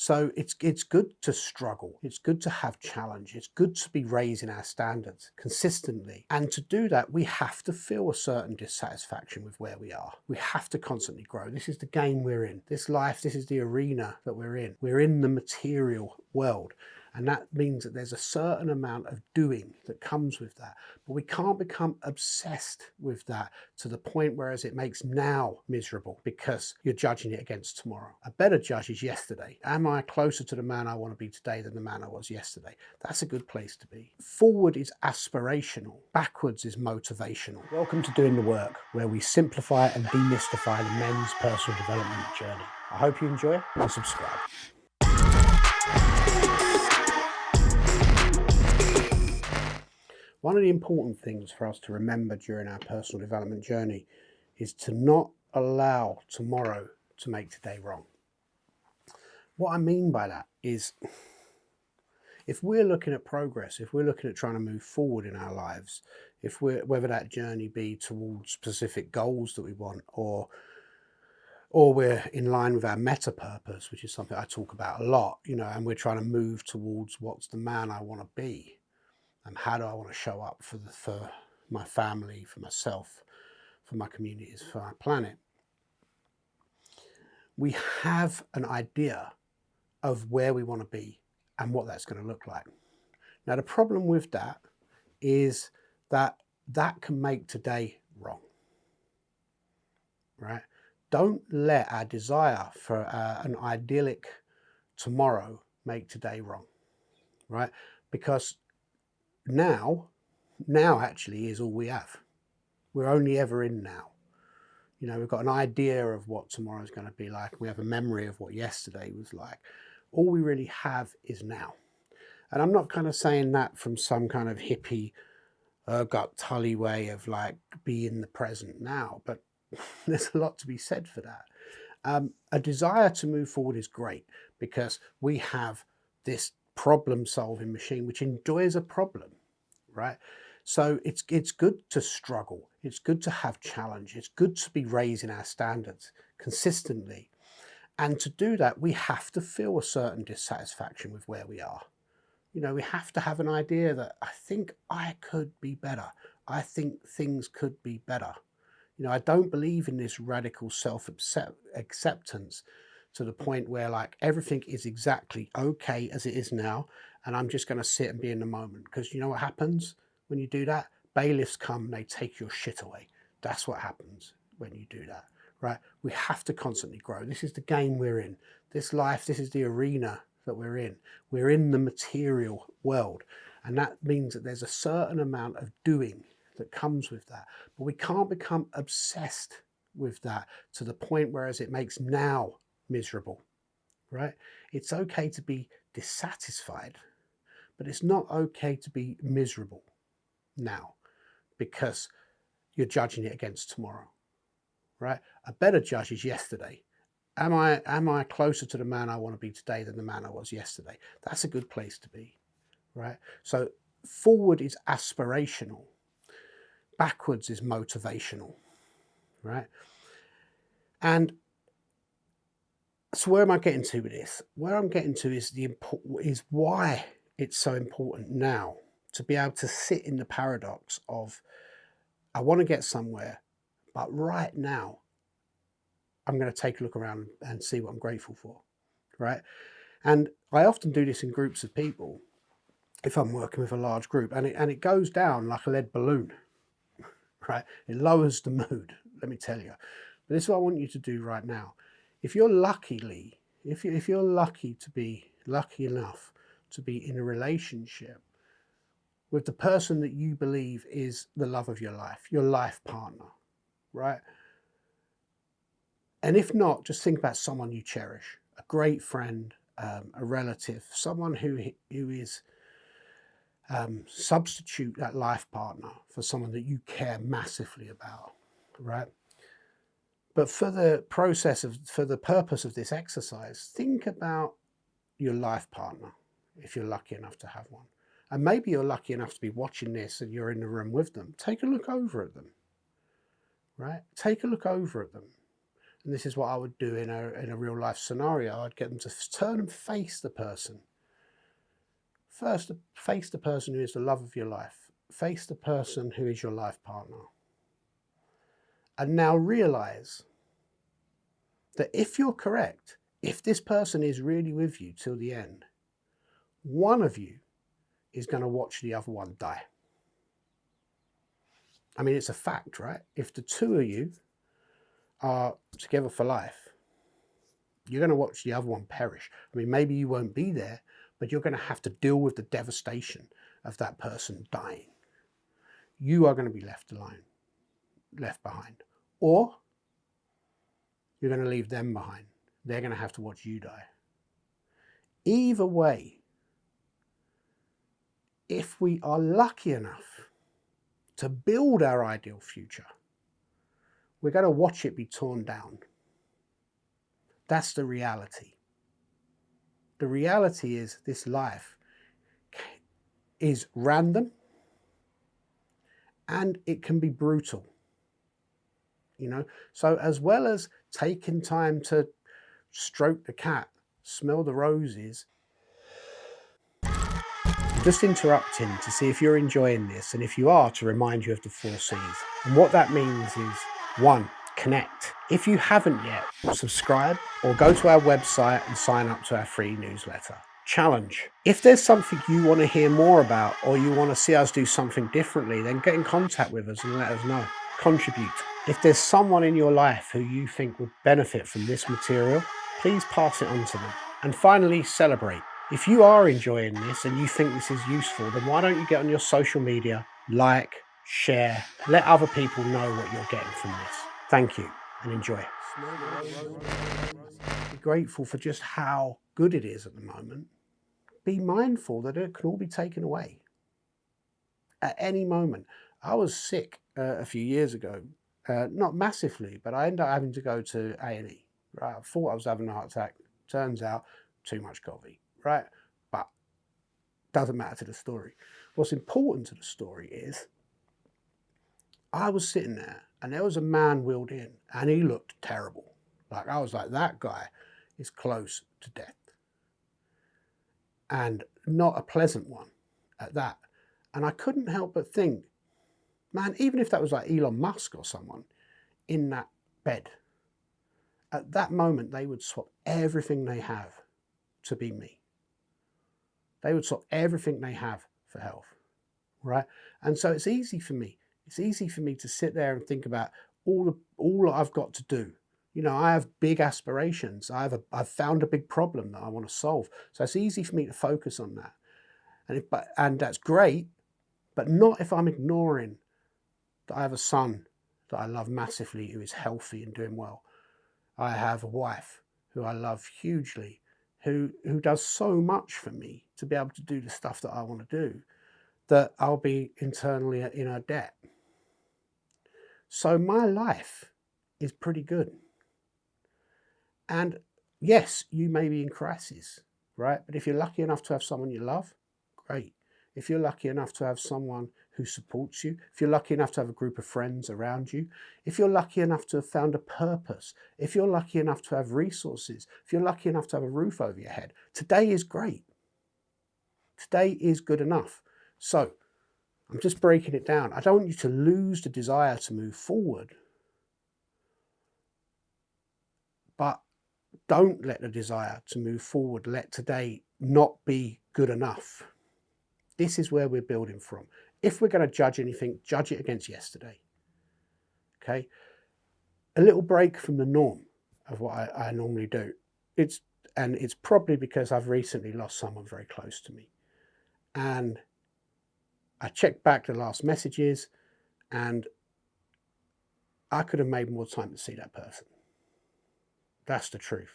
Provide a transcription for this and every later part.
So it's good to struggle. It's good to have challenge. It's good to be raising our standards consistently. And to do that, we have to feel a certain dissatisfaction with where we are. We have to constantly grow. This is the game we're in. This life, this is the arena that we're in. We're in the material world. And that means that there's a certain amount of doing that comes with that. But we can't become obsessed with that to the point whereas it makes now miserable because you're judging it against tomorrow. A better judge is yesterday. Am I closer to the man I want to be today than the man I was yesterday? That's a good place to be. Forward is aspirational. Backwards is motivational. Welcome to Doing the Work, where we simplify and demystify the men's personal development journey. I hope you enjoy and subscribe. One of the important things for us to remember during our personal development journey is to not allow tomorrow to make today wrong. What I mean by that is, if we're looking at progress, if we're looking at trying to move forward in our lives, whether that journey be towards specific goals that we want, or we're in line with our meta purpose, which is something I talk about a lot, and we're trying to move towards what's the man I want to be. And how do I want to show up for my family, for myself, for my communities, for our planet? We have an idea of where we want to be and what that's going to look like. Now, the problem with that is that can make today wrong, right? Don't let our desire for an idyllic tomorrow make today wrong, right? Because now actually is all we have. We're only ever in now. We've got an idea of what tomorrow is going to be like. We have a memory of what yesterday was like. All we really have is now. And I'm not kind of saying that from some kind of hippie, gut tully way of like be in the present now, but there's a lot to be said for that. A desire to move forward is great because we have this problem-solving machine which enjoys a problem, right? So it's good to struggle. It's good to have challenge. It's good to be raising our standards consistently. And to do that, we have to feel a certain dissatisfaction with where we are. We have to have an idea that I think I could be better. I think things could be better. I don't believe in this radical self-acceptance to the point where like everything is exactly okay as it is now, and I'm just going to sit and be in the moment. Because you know what happens when you do that? Bailiffs come and they take your shit away. That's what happens when you do that, right? We have to constantly grow. This is the game we're in. This life, this is the arena that we're in. We're in the material world. And that means that there's a certain amount of doing that comes with that. But we can't become obsessed with that to the point whereas it makes now miserable, right? It's okay to be dissatisfied, but it's not okay to be miserable now because you're judging it against tomorrow, right? A better judge is yesterday. Am I closer to the man I want to be today than the man I was yesterday? That's a good place to be, right? So forward is aspirational. Backwards is motivational, right? And so where am I getting to with this? Where I'm getting to is why it's so important now to be able to sit in the paradox of, I want to get somewhere, but right now I'm going to take a look around and see what I'm grateful for, right? And I often do this in groups of people if I'm working with a large group, and it goes down like a lead balloon, right? It lowers the mood, let me tell you. But this is what I want you to do right now. If you're lucky to be lucky enough to be in a relationship with the person that you believe is the love of your life partner, right? And if not, just think about someone you cherish, a great friend, a relative, someone who is substitute that life partner for someone that you care massively about, right? But for the purpose of this exercise, think about your life partner, if you're lucky enough to have one. And maybe you're lucky enough to be watching this and you're in the room with them. Take a look over at them, right? Take a look over at them and this is what I would do in a real life scenario, I'd get them to turn and face the person. First, face the person who is the love of your life. Face the person who is your life partner. And now realize that if you're correct, if this person is really with you till the end, one of you is going to watch the other one die. I mean, it's a fact, right? If the two of you are together for life, you're going to watch the other one perish. I mean, maybe you won't be there, but you're going to have to deal with the devastation of that person dying. You are going to be left alone, left behind. Or you're going to leave them behind. They're going to have to watch you die. Either way, if we are lucky enough to build our ideal future, we're going to watch it be torn down. That's the reality. The reality is this life is random and it can be brutal. So as well as taking time to stroke the cat, smell the roses, I'm just interrupting to see if you're enjoying this, and if you are, to remind you of the 4 C's. And what that means is, 1, connect. If you haven't yet, subscribe or go to our website and sign up to our free newsletter. Challenge. If there's something you want to hear more about, or you want to see us do something differently, then get in contact with us and let us know. Contribute. If there's someone in your life who you think would benefit from this material, please pass it on to them. And finally, celebrate. If you are enjoying this and you think this is useful, then why don't you get on your social media, like, share, let other people know what you're getting from this. Thank you and enjoy. Be grateful for just how good it is at the moment. Be mindful that it can all be taken away at any moment. I was sick a few years ago, not massively, but I ended up having to go to A&E. Right? I thought I was having a heart attack. Turns out, too much coffee. Right? But doesn't matter to the story. What's important to the story is I was sitting there and there was a man wheeled in and he looked terrible. Like, I was like, that guy is close to death. And not a pleasant one at that. And I couldn't help but think, man, even if that was like Elon Musk or someone in that bed, at that moment they would swap everything they have to be me. They would swap everything they have for health, right? And so it's easy for me. It's easy for me to sit there and think about all I've got to do. I have big aspirations. I've found a big problem that I want to solve. So it's easy for me to focus on that. And that's great, but not if I'm ignoring that I have a son that I love massively who is healthy and doing well. I have a wife who I love hugely, who does so much for me to be able to do the stuff that I want to do, that I'll be internally in a debt. So my life is pretty good. And yes, you may be in crisis, right? But if you're lucky enough to have someone you love, great. If you're lucky enough to have someone who supports you, if you're lucky enough to have a group of friends around you, if you're lucky enough to have found a purpose, if you're lucky enough to have resources, if you're lucky enough to have a roof over your head, today is great. Today is good enough. So I'm just breaking it down. I don't want you to lose the desire to move forward, but don't let the desire to move forward, let today not be good enough. This is where we're building from. If we're going to judge anything, judge it against yesterday. Okay? A little break from the norm of what I normally do. It's probably because I've recently lost someone very close to me. And I checked back the last messages and I could have made more time to see that person. That's the truth.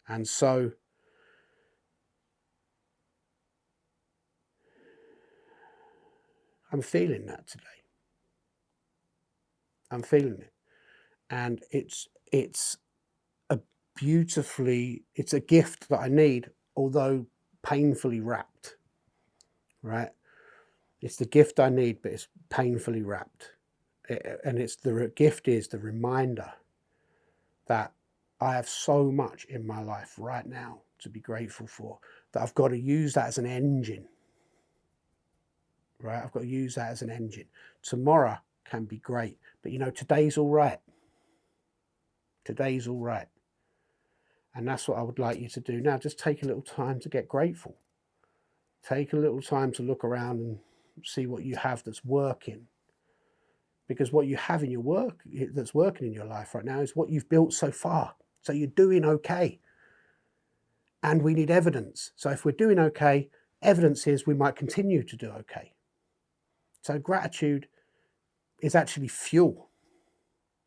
And so I'm feeling that today. I'm feeling it. And it's a gift that I need, although painfully wrapped, right? It's the gift I need, but it's painfully wrapped. And the gift is the reminder that I have so much in my life right now to be grateful for, that I've got to use that as an engine, right? I've got to use that as an engine. Tomorrow can be great, but you know, today's all right. Today's all right. And that's what I would like you to do now. Just take a little time to get grateful. Take a little time to look around and see what you have that's working. Because what you have in your work, that's working in your life right now, is what you've built so far. So you're doing okay. And we need evidence. So if we're doing okay, evidence is we might continue to do okay. So gratitude is actually fuel.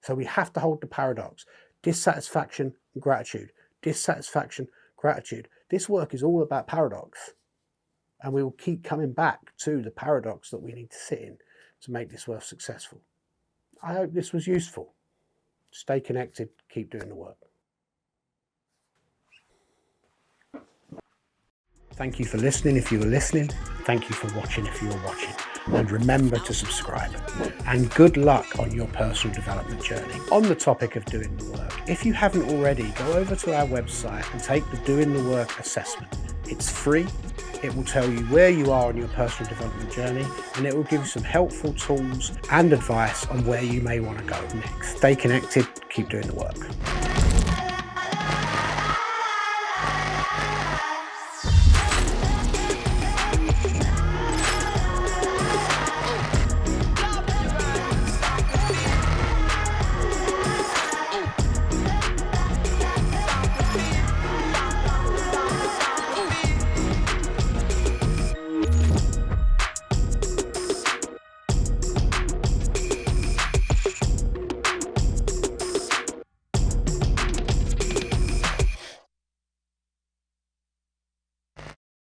So we have to hold the paradox. Dissatisfaction, gratitude. Dissatisfaction, gratitude. This work is all about paradox. And we will keep coming back to the paradox that we need to sit in to make this work successful. I hope this was useful. Stay connected, keep doing the work. Thank you for listening if you were listening. Thank you for watching if you were watching. And remember to subscribe. And good luck on your personal development journey. On the topic of doing the work, if you haven't already, go over to our website and take the Doing the Work assessment. It's free. It will tell you where you are on your personal development journey, and it will give you some helpful tools and advice on where you may want to go next. Stay connected, keep doing the work.